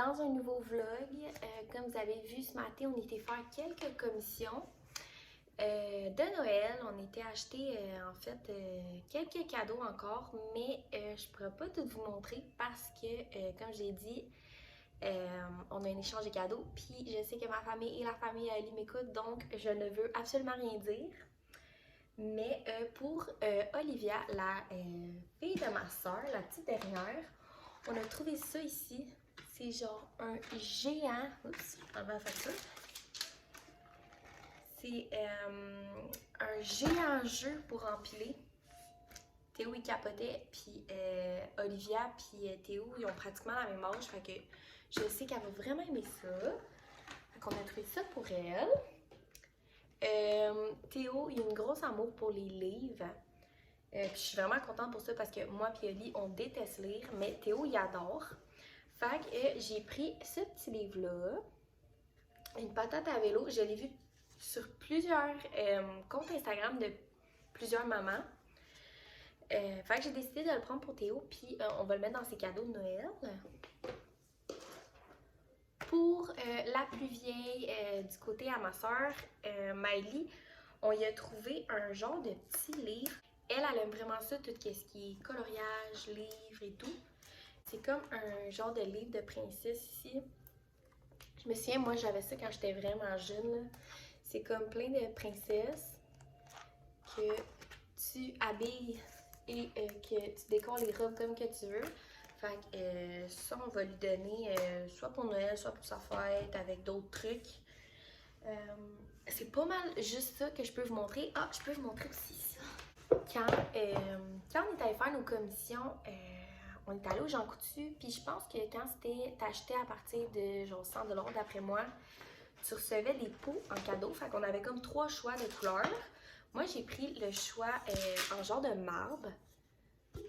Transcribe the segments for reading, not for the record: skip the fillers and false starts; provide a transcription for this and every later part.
dans un nouveau vlog. Comme vous avez vu ce matin, on était faire quelques commissions de Noël. On était acheter en fait quelques cadeaux encore, mais je ne pourrais pas tout vous montrer parce que, comme j'ai dit, on a un échange de cadeaux. Puis je sais que ma famille et la famille Ali m'écoutent, donc je ne veux absolument rien dire. Mais pour Olivia, la fille de ma soeur, la petite dernière, on a trouvé ça ici. C'est genre un géant. Oups, on va faire ça. C'est un géant jeu pour empiler. Théo, il capotait, puis Olivia, puis Théo, ils ont pratiquement la même âge. Fait que je sais qu'elle va vraiment aimer ça. Fait qu'on a trouvé ça pour elle. Théo, il a une grosse amour pour les livres. Puis je suis vraiment contente pour ça parce que moi et Oli, on déteste lire, mais Théo, il adore. Fait que j'ai pris ce petit livre-là, une patate à vélo. Je l'ai vu sur plusieurs comptes Instagram de plusieurs mamans. Fait que j'ai décidé de le prendre pour Théo, puis on va le mettre dans ses cadeaux de Noël. Pour la plus vieille, du côté à ma soeur, Miley, on y a trouvé un genre de petit livre. Elle aime vraiment ça, tout ce qui est coloriage, livre et tout. C'est comme un genre de livre de princesse ici. Je me souviens, moi j'avais ça quand j'étais vraiment jeune. C'est comme plein de princesses que tu habilles et que tu décores les robes comme que tu veux. Fait que ça, on va lui donner soit pour Noël, soit pour sa fête, avec d'autres trucs. C'est pas mal juste ça que je peux vous montrer. Ah, je peux vous montrer aussi ça. Quand on est allé faire nos commissions, on est allé au Jean Coutu, puis je pense que quand c'était acheté à partir de genre 100 $ d'après moi, tu recevais des pots en cadeau. Fait qu'on avait comme 3 choix de couleurs. Moi, j'ai pris le choix en genre de marbre.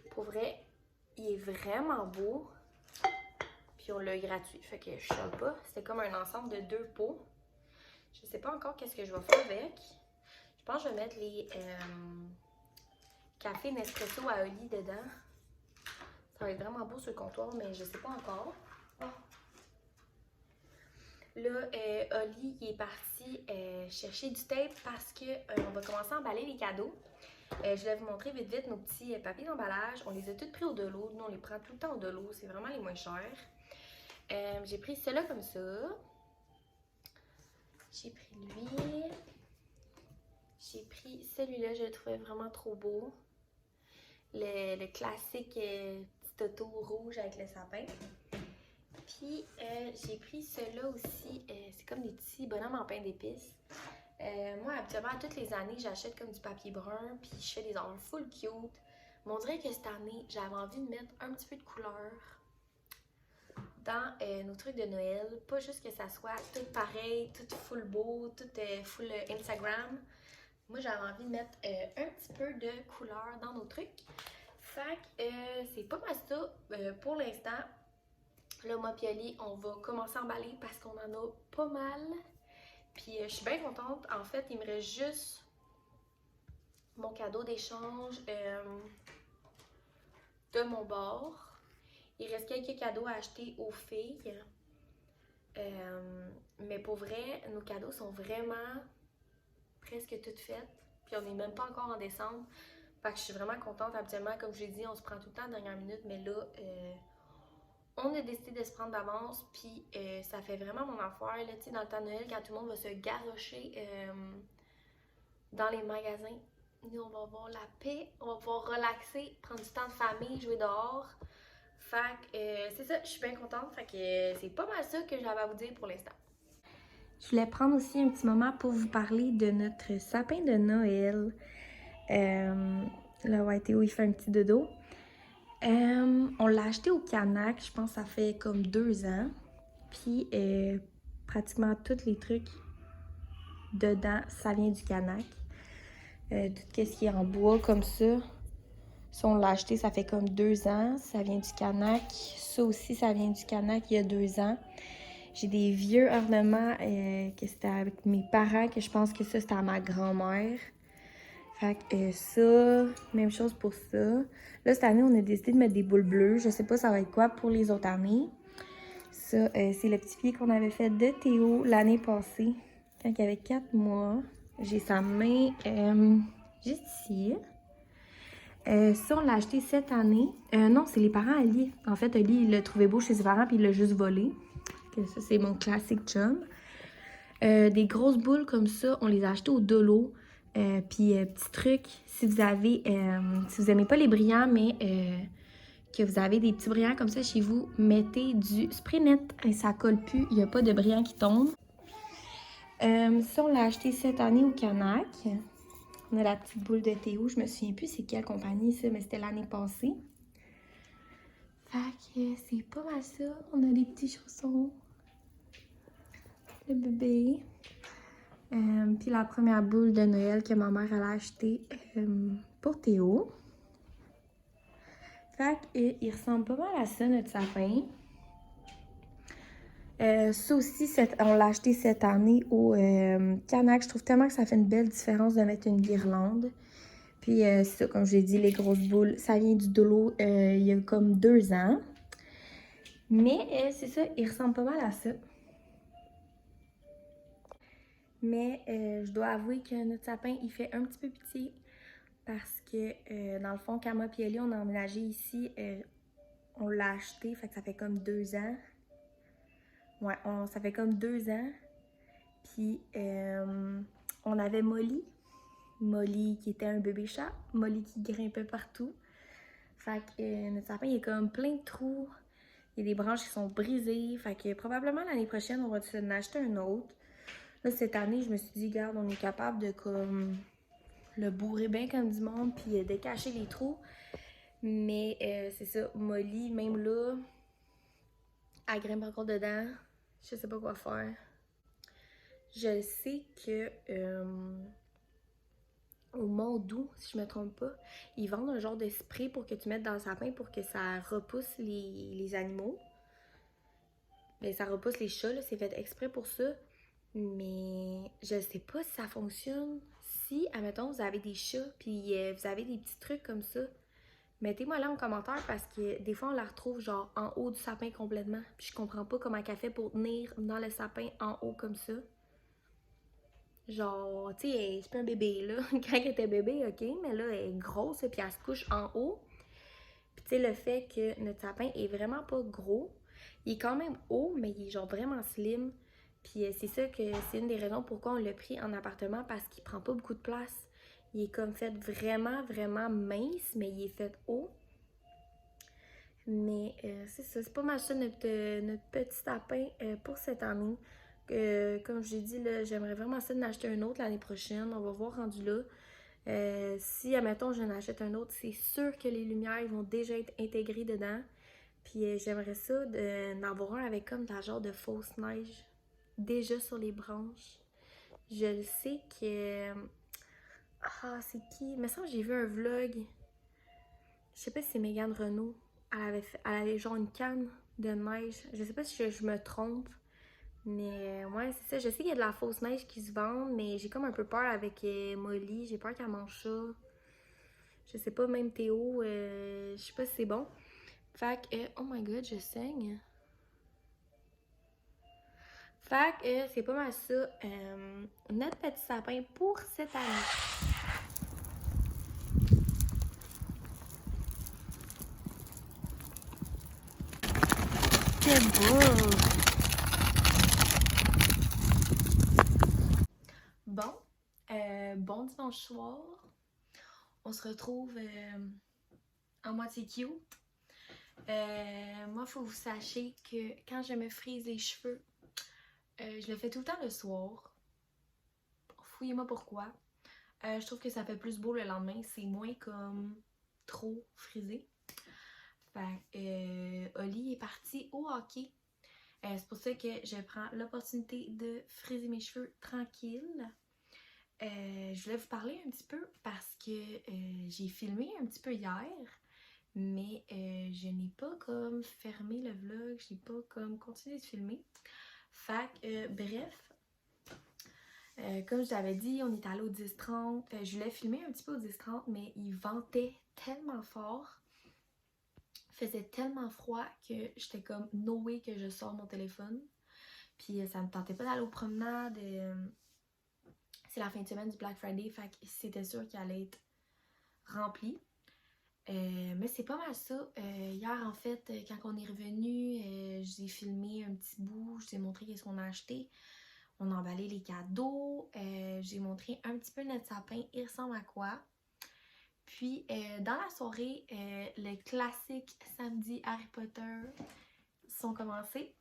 Pour vrai, il est vraiment beau. Puis on l'a eu gratuit, fait que je chiale pas. C'était comme un ensemble de 2 pots. Je sais pas encore qu'est-ce que je vais faire avec. Je pense que je vais mettre les café Nespresso à Oli dedans. Ça va être vraiment beau sur le comptoir, mais je sais pas encore. Oh. Là, Oli il est parti chercher du tape parce que on va commencer à emballer les cadeaux. Je vais vous montrer vite vite nos petits papiers d'emballage. On les a tous pris au de-l'eau. Nous, on les prend tout le temps au de-l'eau. C'est vraiment les moins chers. J'ai pris ceux-là comme ça. J'ai pris lui. J'ai pris celui-là, je le trouvais vraiment trop beau. Le classique petit auto rouge avec le sapin. Puis j'ai pris ceux-là aussi. C'est comme des petits bonhommes en pain d'épices. Moi, habituellement, toutes les années, j'achète comme du papier brun, puis je fais des enfants full cute. Mais on dirait que cette année, j'avais envie de mettre un petit peu de couleur dans nos trucs de Noël. Pas juste que ça soit tout pareil, tout full beau, tout full Instagram. Moi, j'avais envie de mettre un petit peu de couleur dans nos trucs. Fait que c'est pas mal ça pour l'instant. Là, moi et Ali, on va commencer à emballer parce qu'on en a pas mal. Puis je suis bien contente. En fait, il me reste juste mon cadeau d'échange de mon bord. Il reste quelques cadeaux à acheter aux filles. Mais pour vrai, nos cadeaux sont vraiment presque toutes faites. Puis on n'est même pas encore en décembre. Fait que je suis vraiment contente. Habituellement, comme je l'ai dit, on se prend tout le temps à la dernière minute. Mais là, on a décidé de se prendre d'avance. Puis ça fait vraiment mon affaire. Là, dans le temps de Noël, quand tout le monde va se garrocher dans les magasins, nous, on va avoir la paix. On va pouvoir relaxer, prendre du temps de famille, jouer dehors. Fait que c'est ça, je suis bien contente. Fait que c'est pas mal ça que j'avais à vous dire pour l'instant. Je voulais prendre aussi un petit moment pour vous parler de notre sapin de Noël. Là, ouais, Théo, il fait un petit dodo. On l'a acheté au Canac, je pense que ça fait comme 2 ans. Puis pratiquement tous les trucs dedans, ça vient du Canac. Tout ce qui est en bois comme ça. Ça, on l'a acheté, ça fait comme 2 ans. Ça vient du Canac. Ça aussi, ça vient du Canac il y a 2 ans. J'ai des vieux ornements que c'était avec mes parents, que je pense que ça, c'était à ma grand-mère. Fait que ça, même chose pour ça. Là, cette année, on a décidé de mettre des boules bleues. Je sais pas ça va être quoi pour les autres années. Ça, c'est le petit pied qu'on avait fait de Théo l'année passée, quand il avait 4 mois. J'ai sa main juste ici. Ça, on l'a acheté cette année. Non, c'est les parents à Oli. En fait, Oli, il l'a trouvé beau chez ses parents, puis il l'a juste volé. Ça, c'est mon classique chum. Des grosses boules comme ça, on les a achetées au Dolo. Puis, petit truc, si vous avez, si vous aimez pas les brillants, mais que vous avez des petits brillants comme ça chez vous, mettez du spray net et ça colle plus, il n'y a pas de brillants qui tombent. Ça, on l'a acheté cette année au Canac. On a la petite boule de Théo, je me souviens plus c'est quelle compagnie ça, mais c'était l'année passée. Fait que c'est pas mal ça. On a des petits chaussons. Le bébé. Puis la première boule de Noël que ma mère elle a achetée pour Théo. Fait qu'il ressemble pas mal à ça, notre sapin. Ça aussi, on l'a acheté cette année au Canac. Je trouve tellement que ça fait une belle différence de mettre une guirlande. Puis c'est ça, comme j'ai dit, les grosses boules, ça vient du Dolo il y a comme 2 ans. Mais c'est ça, il ressemble pas mal à ça. Mais je dois avouer que notre sapin, il fait un petit peu pitié. Parce que, dans le fond, quand moi et Ellie, on a emménagé ici, on l'a acheté, fait que ça fait comme 2 ans. Ouais, ça fait comme 2 ans. Puis, on avait Molly. Molly qui était un bébé chat. Molly qui grimpait partout. Fait que notre sapin, il est comme plein de trous. Il y a des branches qui sont brisées. Fait que probablement l'année prochaine, on va en acheter un autre. Là, cette année, je me suis dit, regarde, on est capable de comme le bourrer bien comme du monde puis de cacher les trous. Mais c'est ça, Molly, même là, elle grimpe encore dedans. Je sais pas quoi faire. Je sais que au Mont-Doux, si je me trompe pas, ils vendent un genre de spray pour que tu mettes dans le sapin pour que ça repousse les animaux. Mais ça repousse les chats, c'est fait exprès pour ça. Mais je sais pas si ça fonctionne. Si, admettons, vous avez des chats puis vous avez des petits trucs comme ça, mettez-moi là en commentaire parce que des fois on la retrouve genre en haut du sapin complètement. Puis je comprends pas comment elle fait pour tenir dans le sapin en haut comme ça. Genre, tu sais, c'est pas un bébé là. Quand elle était bébé, ok, mais là elle est grosse puis elle se couche en haut. Puis tu sais, le fait que notre sapin est vraiment pas gros, il est quand même haut, mais il est genre vraiment slim. Puis c'est ça que c'est une des raisons pourquoi on l'a pris en appartement parce qu'il prend pas beaucoup de place. Il est comme fait vraiment, vraiment mince, mais il est fait haut. Mais c'est ça, c'est pas mal ça notre petit sapin pour cette année. Comme je l'ai dit, j'aimerais vraiment ça d'en acheter un autre l'année prochaine. On va voir rendu là. Si, admettons, je n'achète un autre, c'est sûr que les lumières ils vont déjà être intégrées dedans. Puis j'aimerais ça d'en avoir un avec comme de la genre de fausse neige déjà sur les branches. Je le sais que... Ah, c'est qui? Il me semble que j'ai vu un vlog. Je sais pas si c'est Mégane Renault. Elle avait genre une canne de neige. Je sais pas si je me trompe. Mais ouais, c'est ça. Je sais qu'il y a de la fausse neige qui se vend, mais j'ai comme un peu peur avec Molly. J'ai peur qu'elle mange ça. Je sais pas, même Théo, je sais pas si c'est bon. Fait que, oh my god, je saigne. Fait que c'est pas mal ça. Notre petit sapin pour cette année. C'est beau! Bon, bon dimanche soir. On se retrouve en moitié cute. Moi, il faut que vous sachiez que quand je me frise les cheveux, je le fais tout le temps le soir. Fouillez-moi pourquoi. Je trouve que ça fait plus beau le lendemain. C'est moins comme trop frisé. Fait que Oli est parti au hockey. C'est pour ça que je prends l'opportunité de friser mes cheveux tranquille. Je voulais vous parler un petit peu parce que j'ai filmé un petit peu hier, mais je n'ai pas comme fermé le vlog, je n'ai pas comme continué de filmer. Fait que bref, comme je t'avais dit, on est allé au 10-30. Je voulais filmer un petit peu au 10-30, mais il ventait tellement fort. faisait tellement froid que j'étais comme no way que je sors mon téléphone. Puis ça me tentait pas d'aller aux promenades. C'est la fin de semaine du Black Friday, fait que c'était sûr qu'il allait être rempli. Mais c'est pas mal ça. Hier, en fait, quand on est revenu, j'ai filmé un petit bout, je vous ai montré qu'est-ce qu'on a acheté. On a emballé les cadeaux. J'ai montré un petit peu notre sapin, il ressemble à quoi. Puis, dans la soirée, les classiques samedi Harry Potter sont commencés.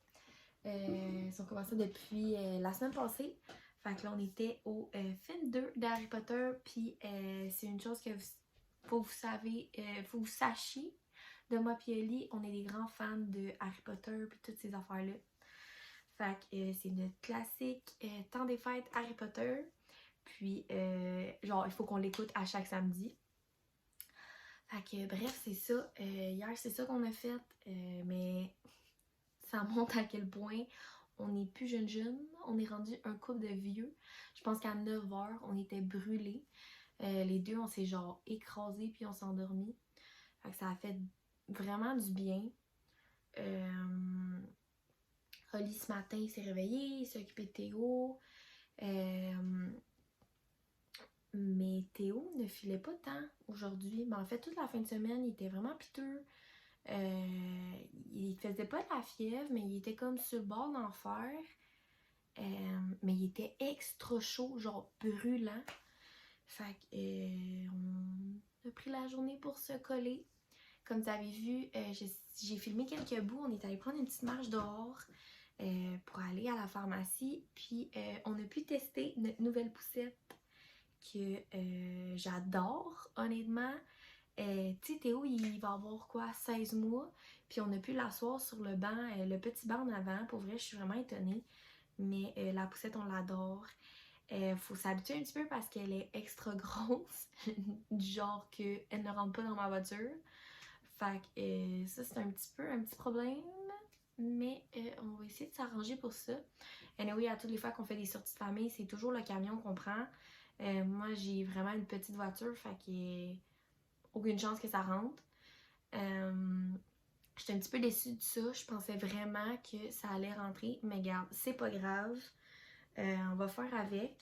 Ils sont commencés depuis la semaine passée. Fait que là, on était au film 2 d'Harry Potter. Puis, c'est une chose que faut que vous sachiez de moi et Ellie, on est des grands fans de Harry Potter puis toutes ces affaires-là. Fait que c'est notre classique temps des fêtes Harry Potter. Puis, genre, il faut qu'on l'écoute à chaque samedi. Fait que bref, c'est ça. Hier, c'est ça qu'on a fait. Mais ça montre à quel point on n'est plus jeune. On est rendu un couple de vieux. Je pense qu'à 9h, on était brûlés. Les deux, on s'est genre écrasés puis on s'est endormis. Fait que ça a fait vraiment du bien. Holly, ce matin, il s'est réveillé, il s'est occupé de Théo. Mais Théo ne filait pas tant aujourd'hui. Mais en fait, toute la fin de semaine, il était vraiment piteux. Il faisait pas de la fièvre, mais il était comme sur le bord d'en faire. Mais il était extra chaud, genre brûlant. Fait que on a pris la journée pour se coller. Comme vous avez vu, j'ai filmé quelques bouts. On est allé prendre une petite marche dehors pour aller à la pharmacie. Puis on a pu tester notre nouvelle poussette que j'adore, honnêtement. Tu sais, Théo, il va avoir quoi, 16 mois. Puis on a pu l'asseoir sur le banc, le petit banc en avant. Pour vrai, je suis vraiment étonnée. Mais la poussette, on l'adore. Faut s'habituer un petit peu parce qu'elle est extra grosse. Du genre qu'elle ne rentre pas dans ma voiture. Fait que ça, c'est un petit problème. Mais on va essayer de s'arranger pour ça. Anyway, à toutes les fois qu'on fait des sorties de famille, c'est toujours le camion qu'on prend. Moi, j'ai vraiment une petite voiture, fait qu'il n'y a aucune chance que ça rentre. J'étais un petit peu déçue de ça. Je pensais vraiment que ça allait rentrer. Mais regarde, c'est pas grave. On va faire avec.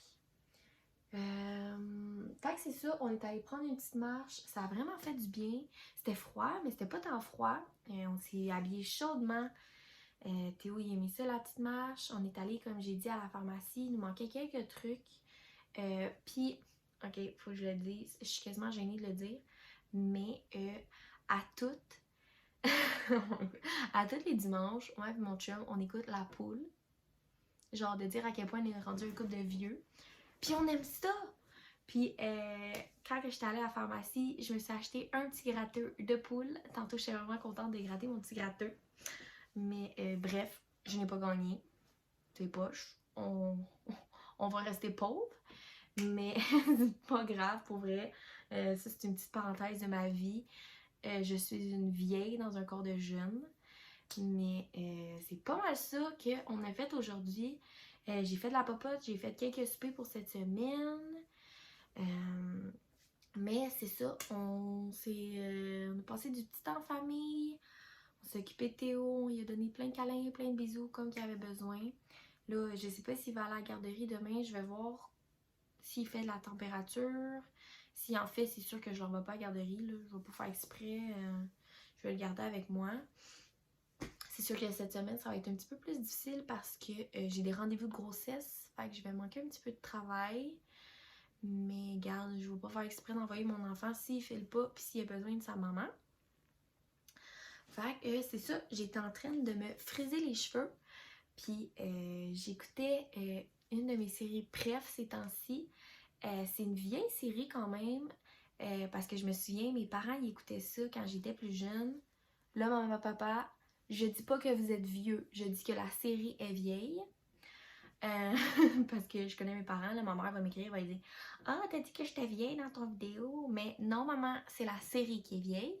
Fait que c'est ça, on est allé prendre une petite marche. Ça a vraiment fait du bien. C'était froid, mais c'était pas tant froid. On s'est habillé chaudement. Théo, il a mis ça, la petite marche. On est allé, comme j'ai dit, à la pharmacie. Il nous manquait quelques trucs. Puis, ok, faut que je le dise. Je suis quasiment gênée de le dire. Mais à toutes, à tous les dimanches, moi et mon chum, on écoute La Poule. Genre de dire à quel point on est rendu un couple de vieux. Puis on aime ça! Puis quand j'étais allée à la pharmacie, je me suis acheté un petit gratteux de poule. Tantôt, j'étais vraiment contente de gratter mon petit gratteux. Mais bref, je n'ai pas gagné. C'est poche. On va rester pauvre. Mais c'est pas grave, pour vrai. Ça, c'est une petite parenthèse de ma vie. Je suis une vieille dans un corps de jeune. Mais c'est pas mal ça qu'on a fait aujourd'hui. J'ai fait de la popote, j'ai fait quelques soupers pour cette semaine. Mais c'est ça, on a passé du petit temps en famille. On s'est occupé de Théo, on lui a donné plein de câlins, plein de bisous comme il avait besoin. Là, je sais pas s'il va aller à la garderie demain, je vais voir s'il fait de la température. S'il en fait, c'est sûr que je l'envoie pas à la garderie, là. Je vais pas faire exprès, je vais le garder avec moi. C'est sûr que cette semaine, ça va être un petit peu plus difficile parce que j'ai des rendez-vous de grossesse. Fait que je vais manquer un petit peu de travail. Mais regarde, je ne vais pas faire exprès d'envoyer mon enfant s'il fait le pas puis s'il a besoin de sa maman. Fait que c'est ça, j'étais en train de me friser les cheveux. Puis j'écoutais une de mes séries préf ces temps-ci. C'est une vieille série quand même. Parce que je me souviens, mes parents ils écoutaient ça quand j'étais plus jeune. Là, maman, papa, je dis pas que vous êtes vieux, je dis que la série est vieille. Parce que je connais mes parents, là, ma mère va m'écrire, elle va dire Ah, t'as dit que j'étais vieille dans ton vidéo. Mais non, maman, c'est la série qui est vieille.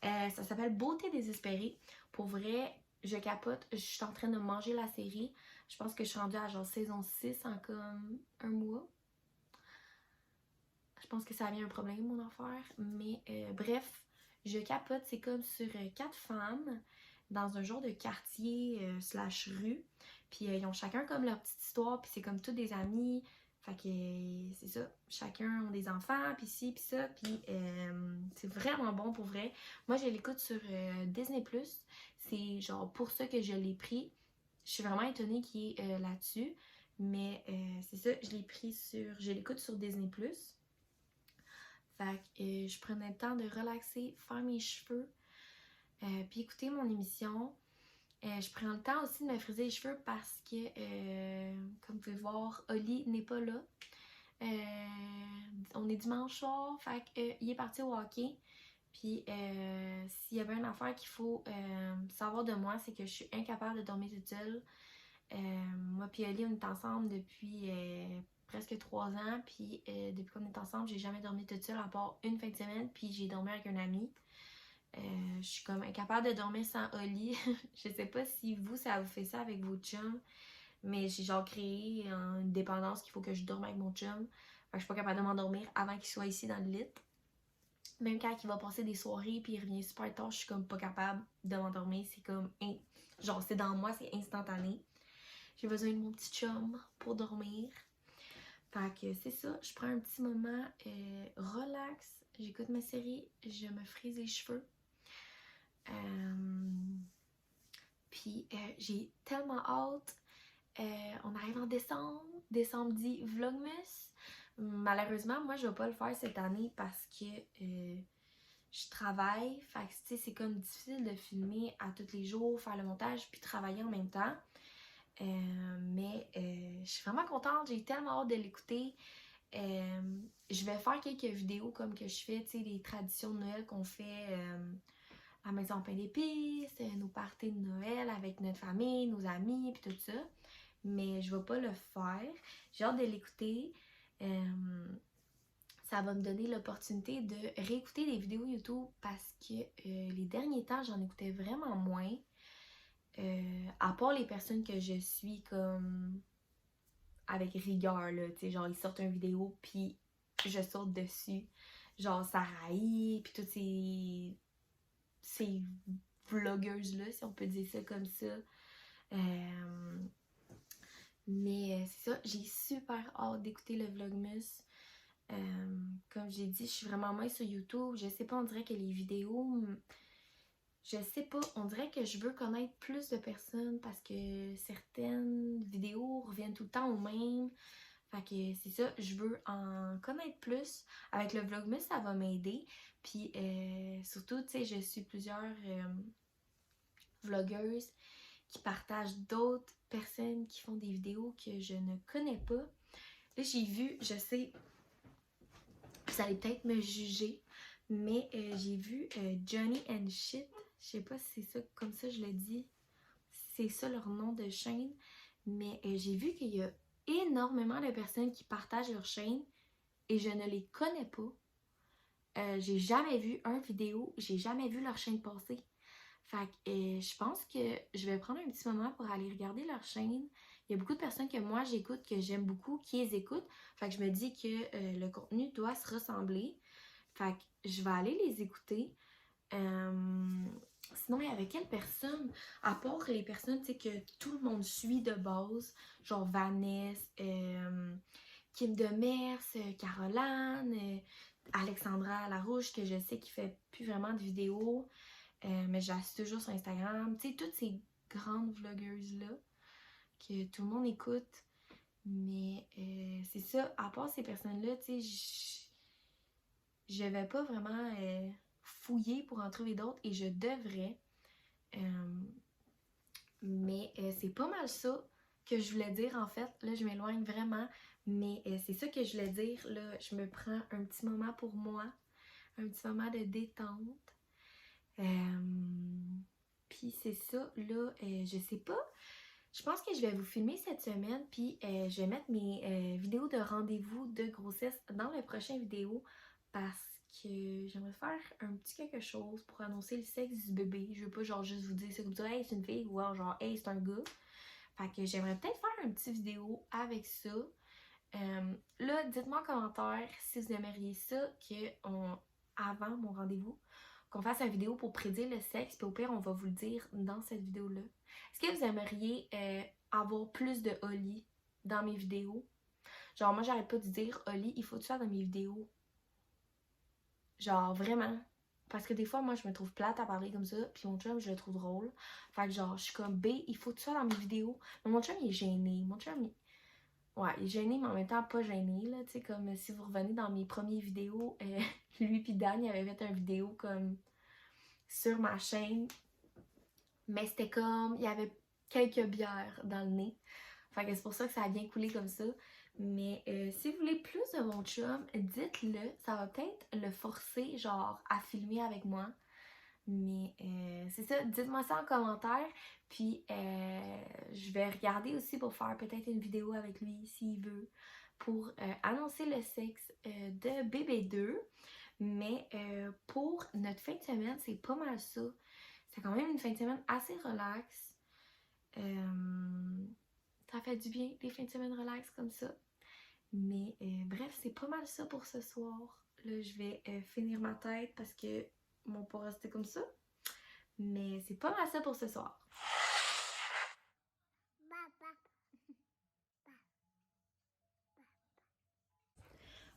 Ça s'appelle Beauté désespérée. Pour vrai, je capote. Je suis en train de manger la série. Je pense que je suis rendue à genre saison 6 en comme un mois. Je pense que ça a mis un problème, mon affaire. Mais bref, Je capote, c'est comme sur 4 femmes dans un genre de quartier slash rue. Puis ils ont chacun comme leur petite histoire, puis c'est comme tous des amis. Fait que c'est ça, chacun ont des enfants, puis ci, puis ça, puis c'est vraiment bon pour vrai. Moi, je l'écoute sur Disney+. C'est genre pour ça que je l'ai pris. Je suis vraiment étonnée qu'il est là-dessus. Mais c'est ça, je l'écoute sur Disney+. Fait que je prenais le temps de relaxer, faire mes cheveux, puis écouter mon émission. Je prends le temps aussi de me friser les cheveux parce que, comme vous pouvez voir, Oli n'est pas là. On est dimanche soir, fait que, il est parti au hockey. Puis s'il y avait une affaire qu'il faut savoir de moi, c'est que je suis incapable de dormir toute seule. Moi puis Oli, on est ensemble depuis presque 3 ans. Puis depuis qu'on est ensemble, j'ai jamais dormi toute seule à part une fin de semaine. Puis j'ai dormi avec un ami. Je suis comme incapable de dormir sans Oli. Je sais pas si vous, ça vous fait ça avec vos chums. Mais j'ai genre créé une dépendance qu'il faut que je dorme avec mon chum. Fait que je suis pas capable de m'endormir avant qu'il soit ici dans le lit. Même quand il va passer des soirées puis il revient super tard, je suis comme pas capable de m'endormir. C'est comme, genre c'est dans moi, c'est instantané. J'ai besoin de mon petit chum pour dormir. Fait que c'est ça, je prends un petit moment relax, j'écoute ma série, je me frise les cheveux. Puis j'ai tellement hâte. On arrive en décembre. Décembre dit Vlogmas. Malheureusement, moi je vais pas le faire cette année parce que je travaille. Fait que tu sais, c'est comme difficile de filmer à tous les jours, faire le montage puis travailler en même temps. Mais je suis vraiment contente, j'ai tellement hâte de l'écouter. Je vais faire quelques vidéos comme que je fais, tu sais, les traditions de Noël qu'on fait à la maison pain d'épices, nos parties de Noël avec notre famille, nos amis, puis tout ça. Mais je vais pas le faire. J'ai hâte de l'écouter. Ça va me donner l'opportunité de réécouter des vidéos YouTube parce que les derniers temps, j'en écoutais vraiment moins. À part les personnes que je suis comme avec rigueur, là, tu sais, genre ils sortent une vidéo puis je saute dessus, genre Sarahi puis toutes ces vlogueuses là, si on peut dire ça comme ça. Mais c'est ça, j'ai super hâte d'écouter le Vlogmas. Comme j'ai dit, je suis vraiment moins sur YouTube. Je sais pas, on dirait que les vidéos, je sais pas, on dirait que je veux connaître plus de personnes parce que certaines vidéos reviennent tout le temps au même. Fait que c'est ça, je veux en connaître plus. Avec le Vlogmas, ça va m'aider. Puis surtout, tu sais, je suis plusieurs vlogueuses qui partagent d'autres personnes qui font des vidéos que je ne connais pas. Là, j'ai vu, je sais, vous allez peut-être me juger, mais j'ai vu Johnny and Shit. Je sais pas si c'est ça, comme ça je le dis. C'est ça leur nom de chaîne. Mais j'ai vu qu'il y a énormément de personnes qui partagent leur chaîne et je ne les connais pas. J'ai jamais vu un vidéo, j'ai jamais vu leur chaîne passer. Fait que je pense que je vais prendre un petit moment pour aller regarder leur chaîne. Il y a beaucoup de personnes que moi j'écoute, que j'aime beaucoup, qui les écoutent. Fait que je me dis que le contenu doit se ressembler. Fait que je vais aller les écouter. Sinon, il y avait quelle personne, à part les personnes tu sais, que tout le monde suit de base, genre Vanessa, Kim Demers, Caroline, Alexandra Larouche, que je sais qui fait plus vraiment de vidéos. Mais je la suis toujours sur Instagram. Tu sais, toutes ces grandes vlogueuses-là que tout le monde écoute. Mais c'est ça, à part ces personnes-là, tu sais, je vais pas vraiment fouiller pour en trouver d'autres et je devrais. Mais c'est pas mal ça que je voulais dire en fait. Là, je m'éloigne vraiment. Mais c'est ça que je voulais dire. Là, je me prends un petit moment pour moi. Un petit moment de détente. Puis c'est ça, là, je sais pas. Je pense que je vais vous filmer cette semaine, puis je vais mettre mes vidéos de rendez-vous de grossesse dans la prochaine vidéo parce que j'aimerais faire un petit quelque chose pour annoncer le sexe du bébé. Je veux pas genre juste vous dire ça comme ça, hey c'est une fille ou genre hey c'est un gars. Fait que j'aimerais peut-être faire une petite vidéo avec ça. Là, dites-moi en commentaire si vous aimeriez ça avant mon rendez-vous, qu'on fasse une vidéo pour prédire le sexe, puis au pire, on va vous le dire dans cette vidéo-là. Est-ce que vous aimeriez avoir plus de Oli dans mes vidéos? Genre, moi, j'arrête pas de dire, Oli, il faut que tu sois dans mes vidéos. Genre, vraiment. Parce que des fois, moi, je me trouve plate à parler comme ça, puis mon chum, je le trouve drôle. Fait que genre, je suis comme, B, il faut que tu sois dans mes vidéos. Mais mon chum, il est gêné. Mon chum, ouais, il est gêné, mais en même temps, pas gêné, là. Tu sais, comme si vous revenez dans mes premières vidéos, lui puis Dan, il avait fait une vidéo comme sur ma chaîne. Mais c'était comme, il y avait quelques bières dans le nez. Fait que c'est pour ça que ça a bien coulé comme ça. Mais si vous voulez plus de mon chum, dites-le. Ça va peut-être le forcer, genre, à filmer avec moi. Mais c'est ça, dites-moi ça en commentaire. Puis je vais regarder aussi pour faire peut-être une vidéo avec lui s'il veut. Pour annoncer le sexe de bébé 2. Mais pour notre fin de semaine, c'est pas mal ça. C'est quand même une fin de semaine assez relax. Ça fait du bien, des fins de semaine relax comme ça. Mais bref, c'est pas mal ça pour ce soir. Là, je vais finir ma tête parce que mon pas rester comme ça. Mais c'est pas mal ça pour ce soir.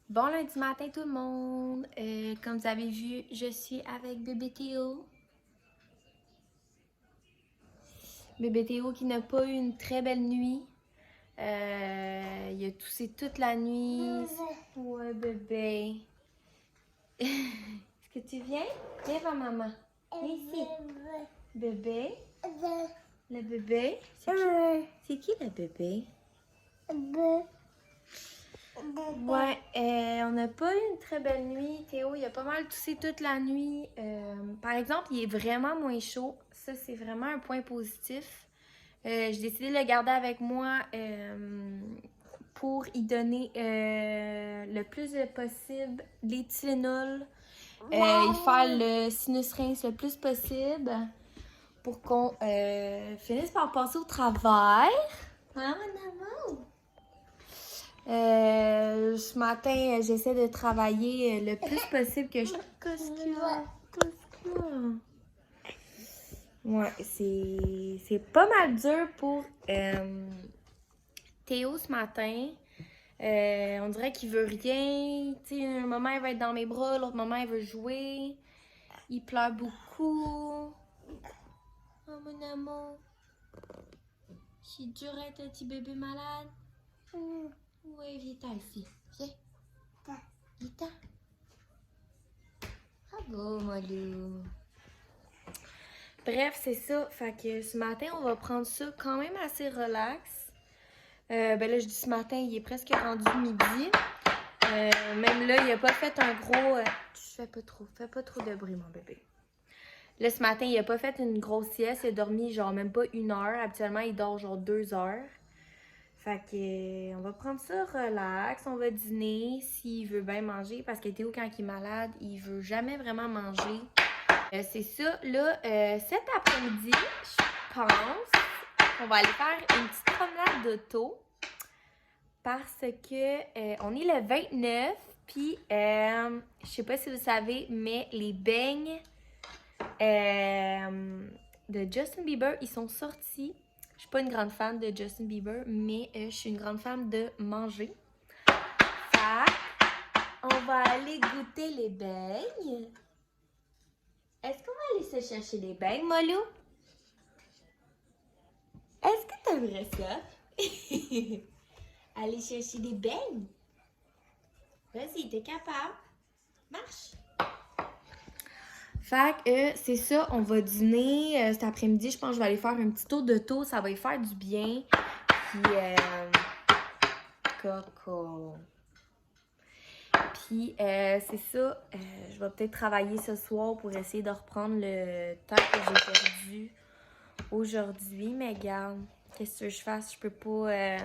Bon lundi matin tout le monde. Comme vous avez vu, je suis avec bébé Théo. Bébé Théo qui n'a pas eu une très belle nuit. Il a toussé toute la nuit. Ouais, bébé. Est-ce que tu viens? Viens voir maman. Viens ici. Bébé. Le bébé. C'est qui le bébé? Ouais, on n'a pas eu une très belle nuit. Théo, il a pas mal toussé toute la nuit. Par exemple, il est vraiment moins chaud. Ça, c'est vraiment un point positif. J'ai décidé de le garder avec moi pour y donner le plus possible les Tylenol. Y faire le sinus rinse le plus possible pour qu'on finisse par passer au travail. Hein, mon amour? Ce matin, j'essaie de travailler le plus possible que je... Qu'est-ce qu'il y a? Ouais, c'est pas mal dur pour Théo ce matin. On dirait qu'il veut rien. Tu sais, un moment, il va être dans mes bras, l'autre moment, il veut jouer. Il pleure beaucoup. Oh, mon amour. C'est dur d'être un petit bébé malade. Oui, viens-t'en ici. Viens. Viens-t'en. Bravo, Molou. Bref, c'est ça. Fait que ce matin, on va prendre ça quand même assez relax. Ben là, je dis ce matin, il est presque rendu midi. Même là, il a pas fait un gros... Fais pas trop de bruit, mon bébé. Là, ce matin, il a pas fait une grosse sieste. Il a dormi genre même pas 1 heure. Habituellement, il dort genre 2 heures. Fait que on va prendre ça relax. On va dîner s'il veut bien manger. Parce que Théo, quand il est malade, il veut jamais vraiment manger. C'est ça. Là, cet après-midi, je pense qu'on va aller faire une petite promenade d'auto. Parce que on est le 29. Puis, je sais pas si vous savez, mais les beignes de Justin Bieber, ils sont sortis. Je suis pas une grande fan de Justin Bieber, mais je suis une grande fan de manger. Fait, on va aller goûter les beignes. Est-ce qu'on va aller se chercher les beignes, Molou? Est-ce que t'aimerais ça? Aller chercher des beignes? Vas-y, t'es capable. Marche. Fait que c'est ça, on va dîner cet après-midi. Je pense que je vais aller faire un petit tour d'auto. Ça va y faire du bien. Puis, coco. Puis, c'est ça. Je vais peut-être travailler ce soir pour essayer de reprendre le temps que j'ai perdu aujourd'hui. Mais regarde, qu'est-ce que je fasse? Je peux pas...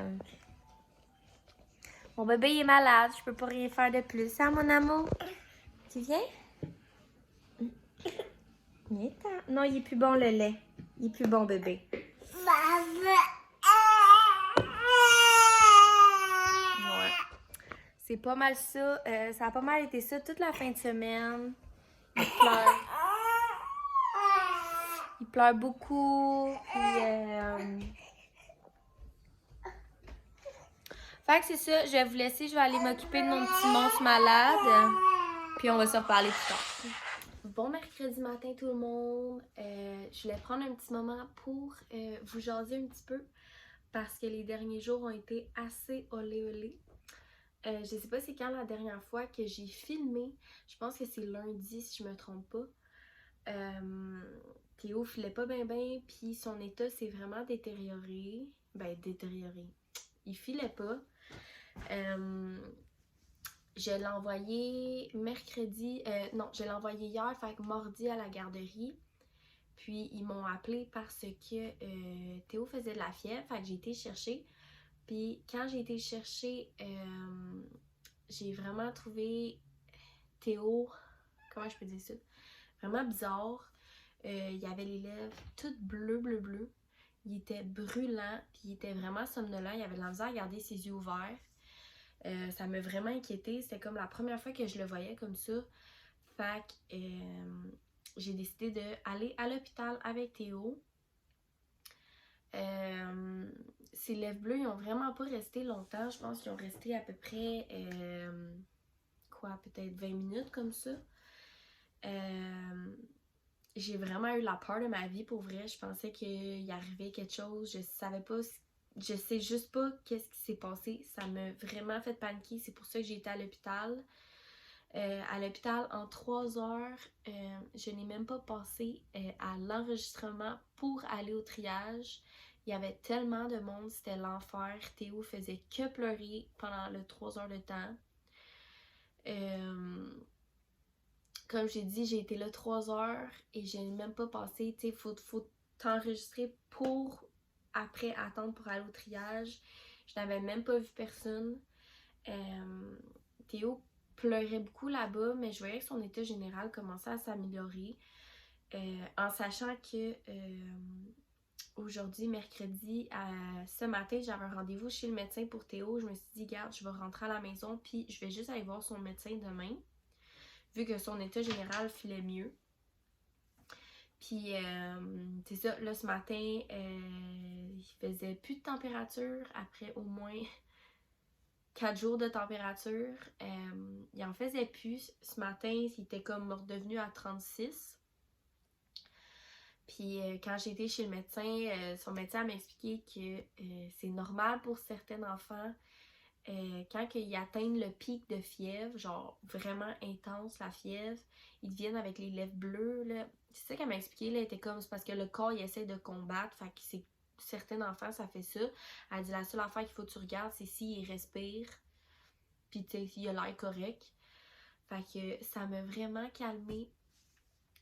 Mon bébé il est malade. Je peux pas rien faire de plus. Hein, mon amour? Tu viens? Non, il est plus bon le lait. Il est plus bon, bébé. Ouais. C'est pas mal ça. Ça a pas mal été ça toute la fin de semaine. Il pleure. Il pleure beaucoup. Puis, fait que c'est ça, je vais vous laisser, je vais aller m'occuper de mon petit monstre malade. Puis on va se reparler plus tard. Bon mercredi matin tout le monde. Je voulais prendre un petit moment pour vous jaser un petit peu parce que les derniers jours ont été assez olé olé. Je sais pas c'est quand la dernière fois que j'ai filmé. Je pense que c'est lundi si je me trompe pas. Théo filait pas bien puis son état s'est vraiment détérioré. Ben détérioré. Il filait pas. Je l'ai envoyé mercredi, non, je l'ai envoyé hier, fait que mardi à la garderie. Puis ils m'ont appelé parce que Théo faisait de la fièvre, fait que j'ai été chercher. Puis quand j'ai été chercher, j'ai vraiment trouvé Théo, comment je peux dire ça, vraiment bizarre. Il y avait les lèvres toutes bleues. Il était brûlant, puis il était vraiment somnolent. Il avait de la misère à garder ses yeux ouverts. Ça m'a vraiment inquiétée. C'était comme la première fois que je le voyais comme ça. Fait que j'ai décidé d'aller à l'hôpital avec Théo. Ses lèvres bleues, ils ont vraiment pas resté longtemps. Je pense qu'ils ont resté à peu près, peut-être 20 minutes comme ça. J'ai vraiment eu la peur de ma vie pour vrai. Je pensais qu'il arrivait quelque chose. Je savais pas, je sais juste pas qu'est-ce qui s'est passé. Ça m'a vraiment fait paniquer. C'est pour ça que j'ai été à l'hôpital. À l'hôpital en 3 heures, je n'ai même pas passé à l'enregistrement pour aller au triage. Il y avait tellement de monde, c'était l'enfer. Théo faisait que pleurer pendant le 3 heures de temps. Comme j'ai dit, j'ai été là 3 heures et je n'ai même pas passé. Tu sais, faut t'enregistrer pour après attendre pour aller au triage. Je n'avais même pas vu personne. Théo pleurait beaucoup là-bas, mais je voyais que son état général commençait à s'améliorer. En sachant que aujourd'hui, mercredi, ce matin, j'avais un rendez-vous chez le médecin pour Théo. Je me suis dit, garde, je vais rentrer à la maison, puis je vais juste aller voir son médecin demain, vu que son état général filait mieux. Puis, c'est ça, là, ce matin, il faisait plus de température après au moins 4 jours de température. Il en faisait plus. Ce matin, il était comme redevenu à 36. Puis quand j'ai été chez le médecin, son médecin m'a expliqué que c'est normal pour certains enfants quand ils atteignent le pic de fièvre, genre vraiment intense la fièvre, ils viennent avec les lèvres bleues. Là. C'est ça qu'elle m'a expliqué, là, était comme c'est parce que le corps il essaie de combattre, fait que c'est certains enfants ça fait ça. Elle dit la seule affaire qu'il faut que tu regardes, c'est s'il respire, puis tu sais, il a l'air correct. Fait que ça m'a vraiment calmée.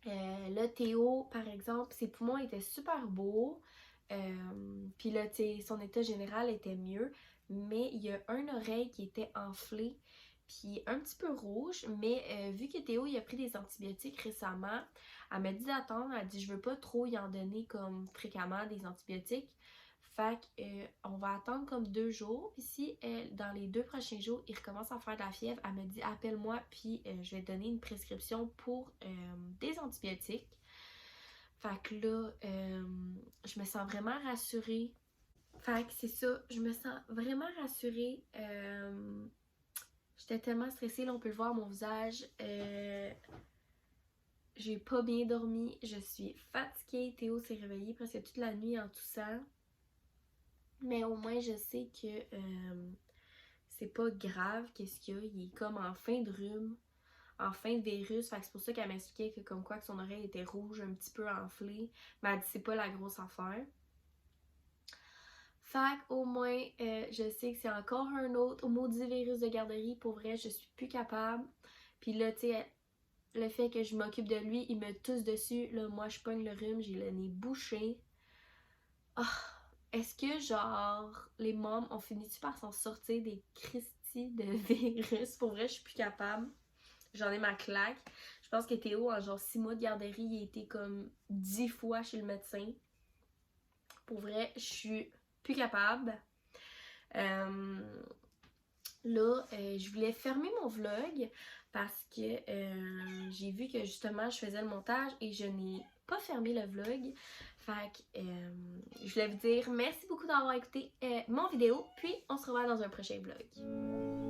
Là, Théo, par exemple, ses poumons étaient super beaux. Puis là, tu sais, son état général était mieux. Mais il y a une oreille qui était enflée, puis un petit peu rouge. Mais vu que Théo, il a pris des antibiotiques récemment, elle m'a dit d'attendre. Elle dit, je veux pas trop y en donner comme fréquemment des antibiotiques. Fait qu'on va attendre comme 2 jours. Puis si dans les 2 prochains jours, il recommence à faire de la fièvre, elle me dit appelle-moi, puis je vais te donner une prescription pour des antibiotiques. Fait que là, je me sens vraiment rassurée. Fait que c'est ça, je me sens vraiment rassurée. J'étais tellement stressée, là on peut le voir à mon visage. J'ai pas bien dormi, je suis fatiguée. Théo s'est réveillé presque toute la nuit en toussant. Mais au moins, je sais que c'est pas grave. Qu'est-ce qu'il y a? Il est comme en fin de rhume, en fin de virus. Fait que c'est pour ça qu'elle m'expliquait que comme quoi que son oreille était rouge, un petit peu enflée. Mais elle dit c'est pas la grosse affaire. Fait qu'au moins, je sais que c'est encore un autre maudit virus de garderie. Pour vrai, je suis plus capable. Puis là, tu sais, le fait que je m'occupe de lui, il me tousse dessus. Là, moi, je pogne le rhume, j'ai le nez bouché. Ah! Est-ce que, genre, les mômes ont fini-tu par s'en sortir des Christie de virus? Pour vrai, je suis plus capable. J'en ai ma claque. Je pense que Théo, en genre 6 mois de garderie, il a été comme 10 fois chez le médecin. Pour vrai, je suis plus capable. Là, je voulais fermer mon vlog parce que j'ai vu que justement, je faisais le montage et je n'ai pas fermer le vlog. Fait que je voulais vous dire merci beaucoup d'avoir écouté mon vidéo, puis on se revoit dans un prochain vlog.